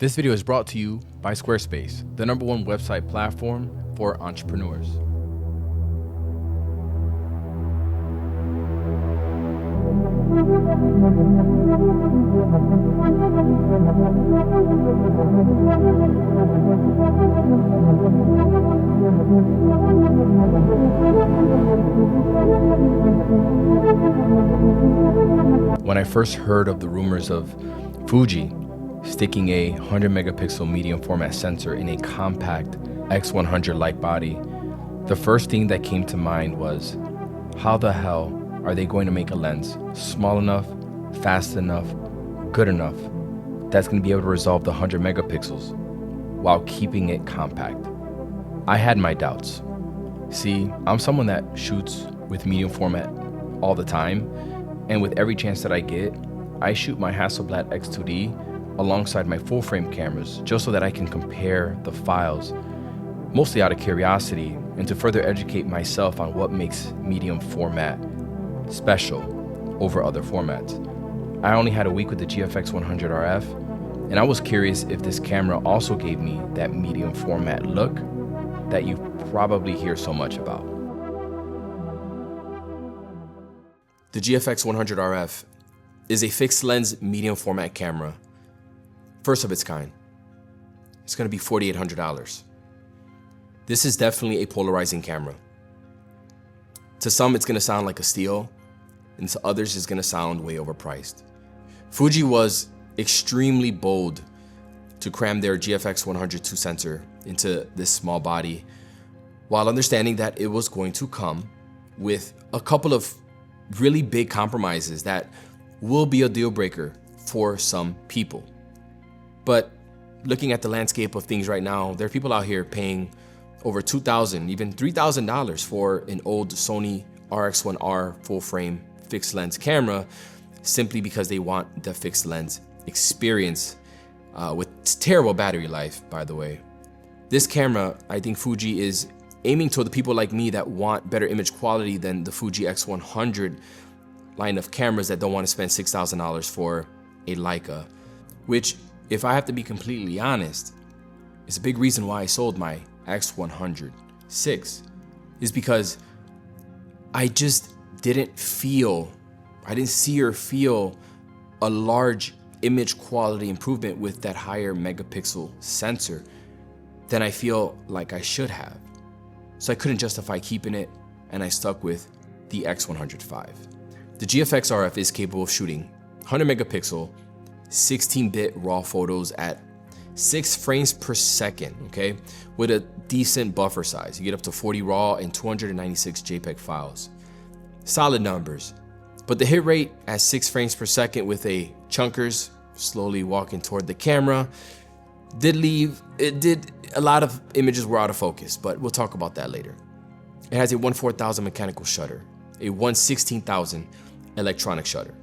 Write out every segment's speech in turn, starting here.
This video is brought to you by Squarespace, the #1 website platform for entrepreneurs. When I first heard of the rumors of Fuji sticking a 100 megapixel medium format sensor in a compact X100 like body, the first thing that came to mind was, how the hell are they going to make a lens small enough, fast enough, good enough that's going to be able to resolve the 100 megapixels while keeping it compact? I had my doubts. See, I'm someone that shoots with medium format all the time, and with every chance that I get, I shoot my Hasselblad X2D alongside my full frame cameras just so that I can compare the files, mostly out of curiosity and to further educate myself on what makes medium format special over other formats. I only had a week with the GFX100RF, and I was curious if this camera also gave me that medium format look that you probably hear so much about. The GFX100RF is a fixed lens medium format camera, first of its kind. It's going to be $4,800. This is definitely a polarizing camera. To some, it's going to sound like a steal, and to others, it's going to sound way overpriced. Fuji was extremely bold to cram their GFX100 II sensor into this small body, while understanding that it was going to come with a couple of really big compromises that will be a deal breaker for some people. But looking at the landscape of things right now, there are people out here paying over $2,000, even $3,000 for an old Sony RX1R full frame fixed lens camera simply because they want the fixed lens experience with terrible battery life, by the way. This camera, I think Fuji is aiming toward the people like me that want better image quality than the Fuji X100 line of cameras that don't want to spend $6,000 for a Leica, which, if I have to be completely honest, is a big reason why I sold my X100 VI, is because I just didn't see or feel a large image quality improvement with that higher megapixel sensor than I feel like I should have. So I couldn't justify keeping it, and I stuck with the X100 V. The GFX RF is capable of shooting 100 megapixel, 16-bit raw photos at 6 frames per second, okay? With a decent buffer size. You get up to 40 raw and 296 JPEG files. Solid numbers. But the hit rate at 6 frames per second with a chunkers slowly walking toward the camera a lot of images were out of focus, but we'll talk about that later. It has a 1/4000 mechanical shutter, a 1/16,000 electronic shutter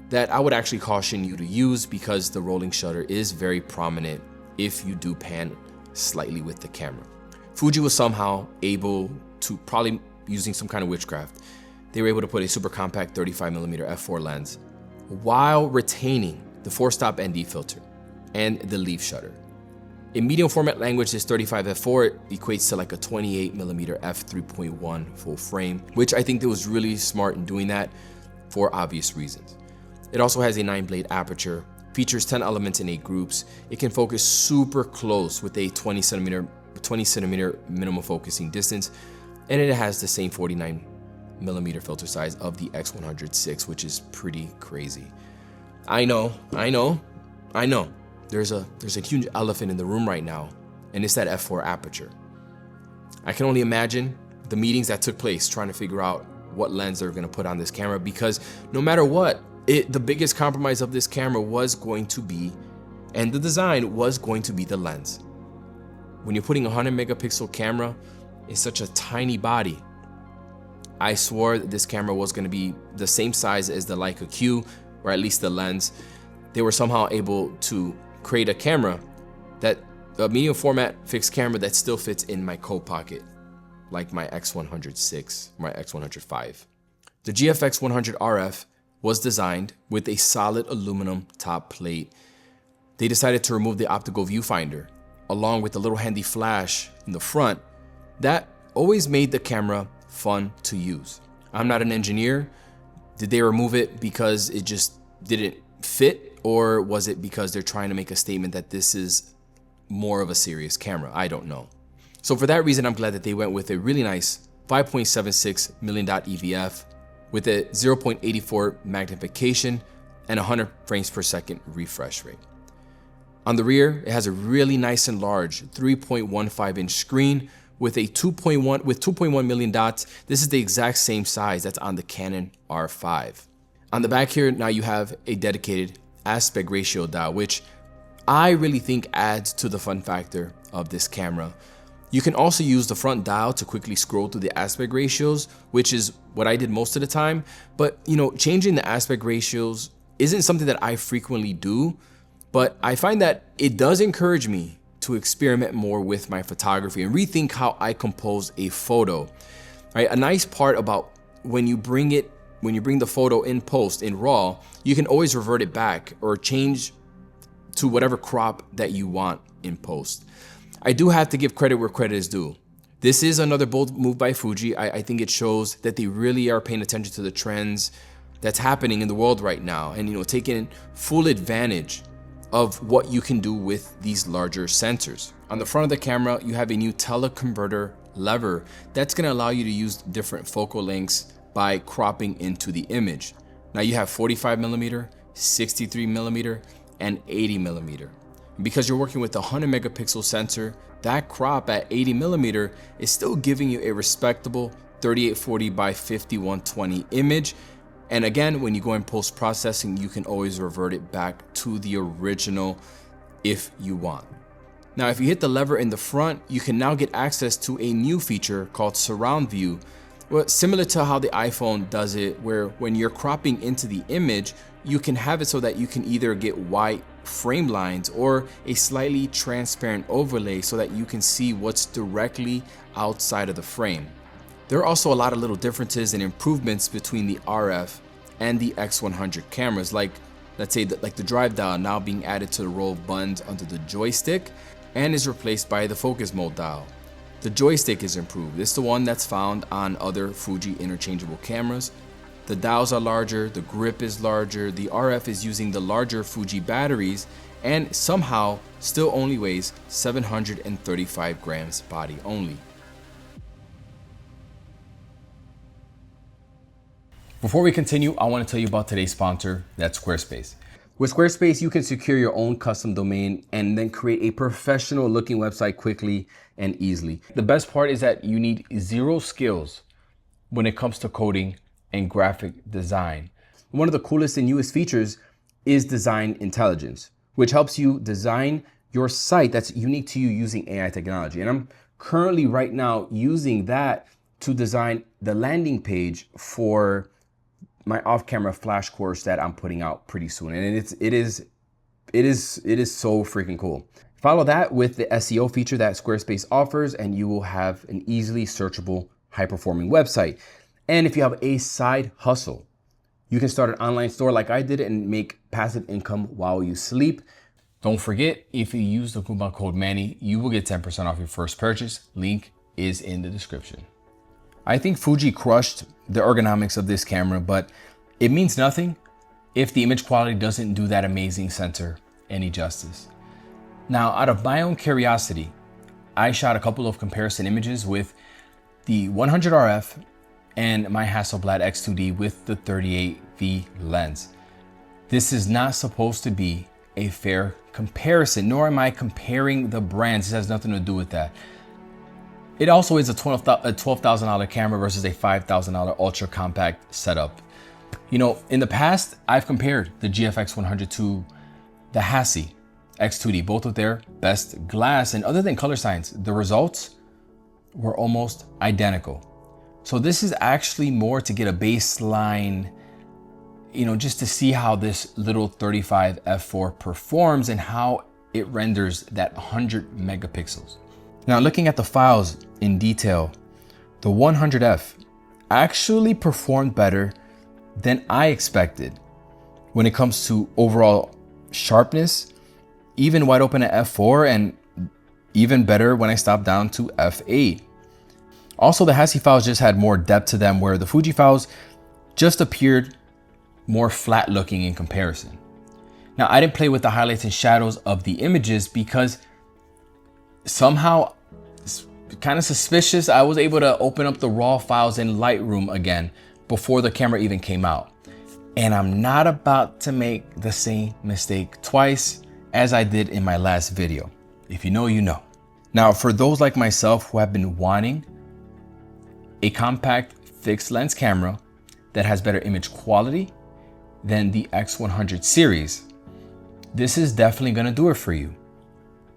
that I would actually caution you to use because the rolling shutter is very prominent if you do pan slightly with the camera. Fuji was somehow able to, probably using some kind of witchcraft, they were able to put a super compact 35mm f4 lens while retaining the 4-stop ND filter and the leaf shutter. In medium format language, this 35 f4 equates to like a 28mm f3.1 full frame, which I think that was really smart in doing that for obvious reasons. It also has a 9-blade aperture, features 10 elements in 8 groups. It can focus super close with a 20 centimeter minimum focusing distance, and it has the same 49mm filter size of the X100 VI, which is pretty crazy. I know. There's a huge elephant in the room right now, and it's that f4 aperture. I can only imagine the meetings that took place trying to figure out what lens they're gonna put on this camera, because no matter what, the biggest compromise of this camera was going to be, and the design was going to be, the lens. When you're putting a 100 megapixel camera in such a tiny body, I swore that this camera was gonna be the same size as the Leica Q, or at least the lens. They were somehow able to create a camera a medium format fixed camera that still fits in my coat pocket, like my X100 VI, my X100 V. The GFX100RF was designed with a solid aluminum top plate they decided to remove the optical viewfinder along with the little handy flash in the front. That always made the camera fun to use. I'm not an engineer. Did they remove it because it just didn't fit, or was it because they're trying to make a statement that this is more of a serious camera? I don't know. So for that reason, I'm glad that they went with a really nice 5.76 million dot EVF with a 0.84 magnification and 100 frames per second refresh rate. On the rear, it has a really nice and large 3.15 inch screen with a 2.1 million dots. This is the exact same size that's on the Canon R5. On the back here, now you have a dedicated aspect ratio dial, which I really think adds to the fun factor of this camera. You can also use the front dial to quickly scroll through the aspect ratios, which is what I did most of the time. But changing the aspect ratios isn't something that I frequently do, but I find that it does encourage me to experiment more with my photography and rethink how I compose a photo. Right? A nice part about when you bring the photo in post in RAW, you can always revert it back or change to whatever crop that you want in post. I do have to give credit where credit is due. This is another bold move by Fuji. I think it shows that they really are paying attention to the trends that's happening in the world right now, and taking full advantage of what you can do with these larger sensors. On the front of the camera, you have a new teleconverter lever that's going to allow you to use different focal lengths by cropping into the image. Now you have 45mm, 63mm, and 80mm. Because you're working with a 100 megapixel sensor, that crop at 80mm is still giving you a respectable 3840 by 5120 image. And again, when you go in post-processing, you can always revert it back to the original if you want. Now, if you hit the lever in the front, you can now get access to a new feature called Surround View. Well, similar to how the iPhone does it, where when you're cropping into the image, you can have it so that you can either get white frame lines or a slightly transparent overlay so that you can see what's directly outside of the frame. There are also a lot of little differences and improvements between the RF and the X100 cameras, like let's say the drive dial now being added to the row of buttons under the joystick and is replaced by the focus mode dial. The joystick is improved. It's the one that's found on other Fuji interchangeable cameras. The dials are larger, the grip is larger, the RF is using the larger Fuji batteries, and somehow still only weighs 735 grams body only. Before we continue, I want to tell you about today's sponsor, that's Squarespace. With Squarespace, you can secure your own custom domain and then create a professional looking website quickly and easily. The best part is that you need zero skills when it comes to coding and graphic design. One of the coolest and newest features is design intelligence, which helps you design your site that's unique to you using AI technology. And I'm currently right now using that to design the landing page for my off-camera flash course that I'm putting out pretty soon. And it is so freaking cool. Follow that with the SEO feature that Squarespace offers, and you will have an easily searchable, high-performing website. And if you have a side hustle, you can start an online store like I did and make passive income while you sleep. Don't forget, if you use the coupon code Manny, you will get 10% off your first purchase. Link is in the description. I think Fuji crushed the ergonomics of this camera, but it means nothing if the image quality doesn't do that amazing sensor any justice. Now, out of my own curiosity, I shot a couple of comparison images with the 100RF and my Hasselblad X2D with the 38V lens. This is not supposed to be a fair comparison, nor am I comparing the brands. This has nothing to do with that. It also is a $12,000 camera versus a $5,000 ultra compact setup. In the past, I've compared the GFX100 to the Hassi X2D, both of their best glass, and other than color science, the results were almost identical. So this is actually more to get a baseline, just to see how this little 35 f4 performs and how it renders that 100 megapixels. Now, looking at the files in detail, the 100F actually performed better than I expected when it comes to overall sharpness, even wide open at f4 and even better when I stopped down to f8. Also, the Hasselblad files just had more depth to them, where the Fuji files just appeared more flat looking in comparison. Now, I didn't play with the highlights and shadows of the images because somehow, it's kind of suspicious, I was able to open up the raw files in Lightroom again before the camera even came out. And I'm not about to make the same mistake twice as I did in my last video. If you know, you know. Now, for those like myself who have been wanting a compact fixed lens camera that has better image quality than the X100 series, this is definitely gonna do it for you.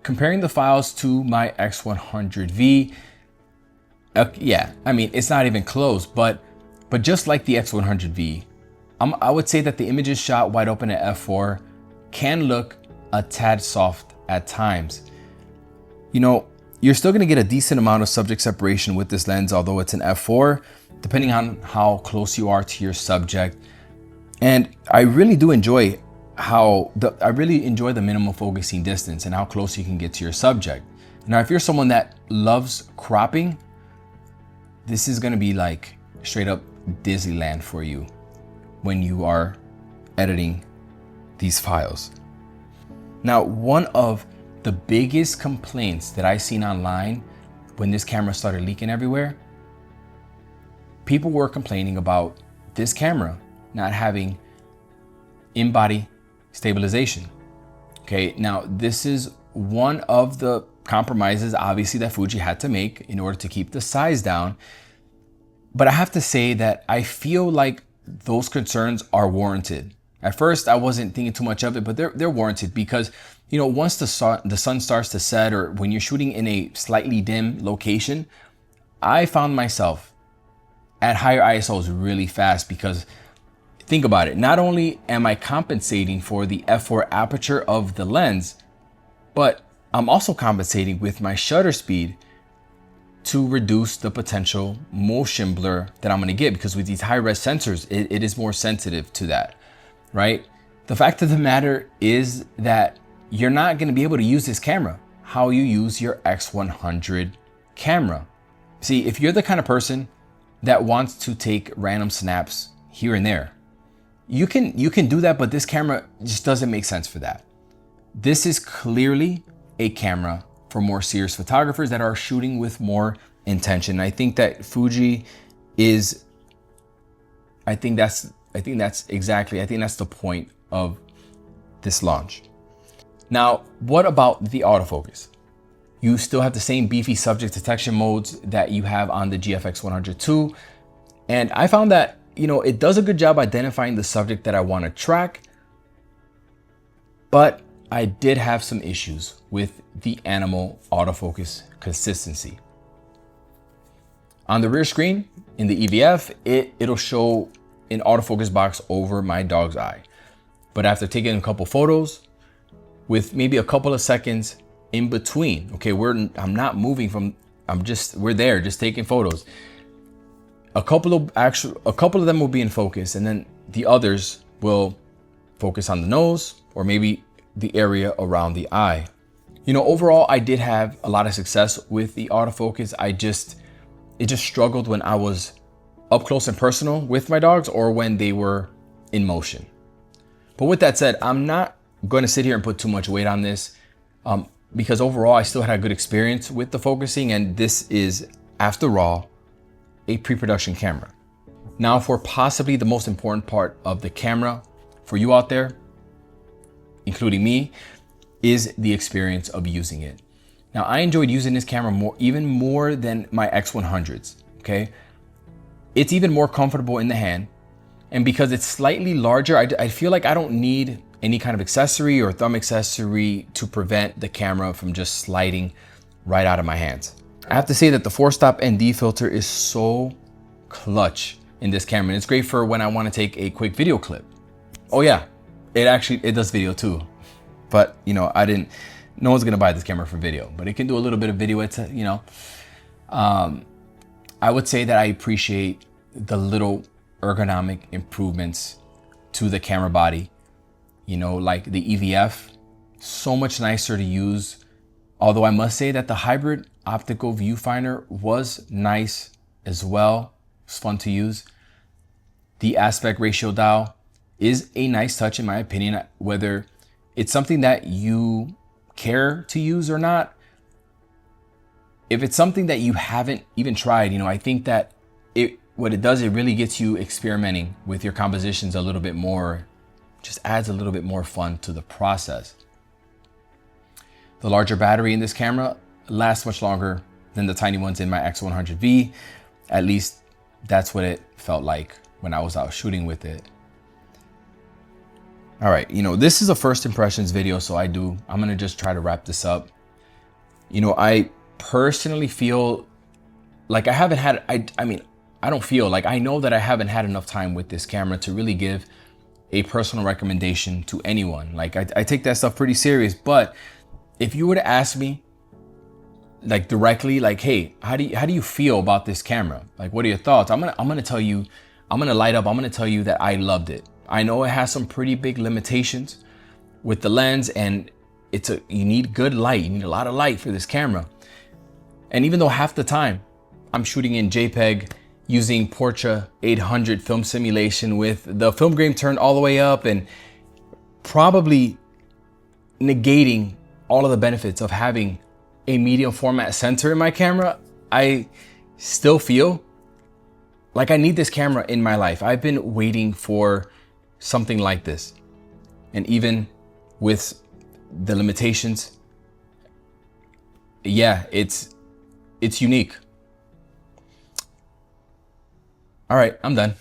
Comparing the files to my X100V, yeah, I mean, it's not even close, but just like the X100V, I would say that the images shot wide open at f4 can look a tad soft at times. You know, you're still gonna get a decent amount of subject separation with this lens, although it's an f4, depending on how close you are to your subject. And I really do enjoy the minimum focusing distance and how close you can get to your subject. Now, if you're someone that loves cropping, this is gonna be like straight up Disneyland for you when you are editing these files. Now, one of the biggest complaints that I seen online when this camera started leaking everywhere, people were complaining about this camera not having in-body stabilization. Okay, now this is one of the compromises obviously that Fuji had to make in order to keep the size down. But I have to say that I feel like those concerns are warranted. At first, I wasn't thinking too much of it, but they're warranted because, you know, once the sun starts to set, or when you're shooting in a slightly dim location, I found myself at higher ISOs really fast because think about it. Not only am I compensating for the f4 aperture of the lens, but I'm also compensating with my shutter speed to reduce the potential motion blur that I'm gonna get, because with these high-res sensors, it is more sensitive to that, right? The fact of the matter is that you're not gonna be able to use this camera how you use your X100 camera. See, if you're the kind of person that wants to take random snaps here and there, you can do that, but this camera just doesn't make sense for that. This is clearly a camera for more serious photographers that are shooting with more intention. I think that Fuji is, I think that's the point of this launch. Now, what about the autofocus? You still have the same beefy subject detection modes that you have on the GFX100 II. And I found that, you know, it does a good job identifying the subject that I want to track, but I did have some issues with the animal autofocus consistency. On the rear screen, in the EVF, it'll show an autofocus box over my dog's eye. But after taking a couple photos, with maybe a couple of seconds in between, okay, I'm not moving from, we're there, just taking photos. A couple of them will be in focus, and then the others will focus on the nose or maybe the area around the eye. You know, overall, I did have a lot of success with the autofocus. It just struggled when I was up close and personal with my dogs or when they were in motion. But with that said, I'm not going to sit here and put too much weight on this because overall, I still had a good experience with the focusing, and this is, after all, a pre-production camera. Now, for possibly the most important part of the camera for you out there, including me, is the experience of using it. Now, I enjoyed using this camera even more than my X100s, okay? It's even more comfortable in the hand, and because it's slightly larger, I feel like I don't need any kind of accessory or thumb accessory to prevent the camera from just sliding right out of my hands. I have to say that the 4-stop ND filter is so clutch in this camera, and it's great for when I want to take a quick video clip. Oh yeah, it does video too, but you know, no one's gonna buy this camera for video, but it can do a little bit of video. It's you know, I would say that I appreciate the little ergonomic improvements to the camera body. You know, like the EVF so much nicer to use. Although I must say that the hybrid optical viewfinder was nice as well. It's fun to use. The aspect ratio dial is a nice touch in my opinion, whether it's something that you care to use or not. If it's something that you haven't even tried, I think that what it does, it really gets you experimenting with your compositions a little bit more, just adds a little bit more fun to the process. The larger battery in this camera lasts much longer than the tiny ones in my X100V. At least that's what it felt like when I was out shooting with it. All right, this is a first impressions video, so I'm gonna just try to wrap this up. I personally feel like I haven't had, I don't feel like, I know that I haven't had enough time with this camera to really give a personal recommendation to anyone. Like I take that stuff pretty serious, but if you were to ask me like directly, like, hey, how do you feel about this camera? Like, what are your thoughts? I'm gonna tell you, I'm gonna light up, I'm gonna tell you that I loved it. I know it has some pretty big limitations with the lens, and you need good light. You need a lot of light for this camera. And even though half the time I'm shooting in JPEG using Portra 800 film simulation with the film grain turned all the way up and probably negating all of the benefits of having a medium format sensor in my camera, I still feel like I need this camera in my life. I've been waiting for something like this. And even with the limitations, yeah, it's unique. All right, I'm done.